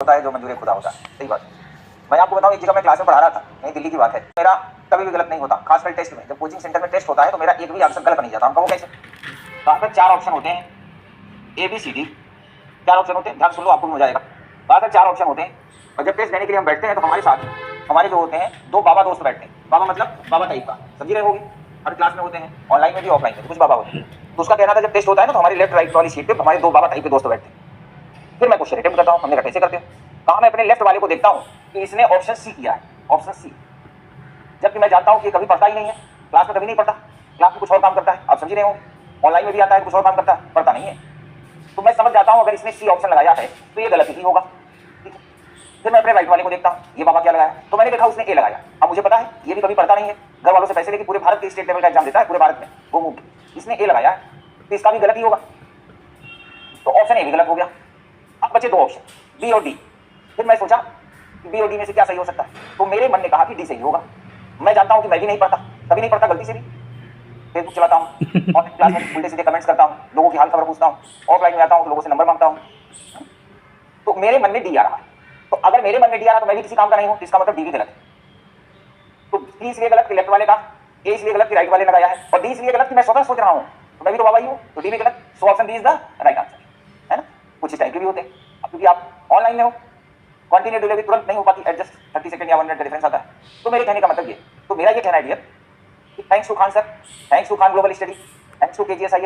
होता है जो मंजूर खुदा होता है। सही बात। मैं आपको बताऊं, एक जगह मैं क्लास में पढ़ा रहा था, नई दिल्ली की बात है, मेरा कभी भी गलत नहीं होता, खासकर टेस्ट में। जब कोचिंग सेंटर में टेस्ट होता है तो मेरा एक भी आंसर गलत नहीं जाता। हम कहो कैसे? वहाँ पर 4 ऑप्शन होते हैं, A B C D, 4 option होते हैं। ध्यान सुन लो, आपको हो जाएगा। वहाँ पर 4 ऑप्शन होते हैं और जब टेस्ट देने के लिए हम बैठते हैं तो हमारे साथ हमारे जो होते हैं 2 बाबा दोस्त बैठते हैं। बाबा मतलब बाबा टाइप का, समझी रहे होगी, हर क्लास में होते हैं, ऑनलाइन में भी ऑफलाइन में भी कुछ बाबा होते हैं। तो उसका कहना था जब टेस्ट होता है ना तो हमारी लेफ्ट राइट वाली सीट पे हमारे 2 बाबा टाइप के दोस्त बैठते हैं। फिर मैं क्वेश्चन अटेम्प्ट करता हूँ, हमने कहा कैसे करते हो? कहा मैं अपने लेफ्ट वाले को देखता हूँ कि इसने ऑप्शन सी किया है, ऑप्शन सी, जबकि मैं जानता हूँ कि कभी पढ़ता ही नहीं है, क्लास में कभी नहीं पढ़ता, क्लास में कुछ और काम करता है, आप समझ रहे हो, ऑनलाइन में भी आता है कुछ और काम करता है, पढ़ता नहीं है। तो मैं समझ जाता हूँ अगर इसने सी ऑप्शन लगाया है तो ये गलत ही होगा। ठीक है, फिर मैं अपने राइट वाले को देखता हूँ, ये बाबा क्या लगाया, तो मैंने देखा उसने ए लगाया। अब मुझे पता है ये भी कभी पढ़ता नहीं है, घर वालों से पैसे लेके पूरे भारत के स्टेट लेवल का एग्जाम देता है, पूरे भारत में वो मूव, इसने ए लगाया है तो इसका भी गलत ही होगा, तो ऑप्शन ए भी गलत हो गया। अब बचे 2 ऑप्शन, बी और डी। फिर मैं सोचा कि बी और डी में से क्या सही हो सकता है, तो मेरे मन ने कहा कि डी सही होगा। मैं जानता हूं कि मैं भी नहीं पढ़ता, कभी नहीं पढ़ता, गलती से भी फेसबुक चलाता हूं, और क्लास में उल्टे सीधे कमेंट्स करता हूं, लोगों की हाल खबर पूछता हूं, ऑफलाइन में आता हूं तो लोगों से नंबर मांगता हूं, तो मेरे मन में डी आ रहा है। तो अगर मेरे मन में डी आ रहा तो मैं भी किसी काम का नहीं हूं, इसका मतलब डी भी गलत है। तो डी इसलिए गलत कि लेफ्ट वाले का, ए इसलिए गलत कि राइट वाले लगाया है, और डी इसलिए गलत कि मैं स्वतः सोच रहा हूं तो मैं भी तो बाबा ही हूं, तो डी भी गलत। So option B is the right answer, है ना। कुछ इस टाइप के भी होते हैं, अब क्योंकि आप ऑनलाइन में हो, कंटिन्यू डिलीवरी तुरंत नहीं हो पाती, एडजस्ट 30 सेकंड या 1 मिनट का डिफरेंस आता है। तो मेरे कहने का मतलब ये, तो मेरा ये कहना है डियर कि thanks to Khan sir, thanks to Khan global study, thanks to केजीएसआई।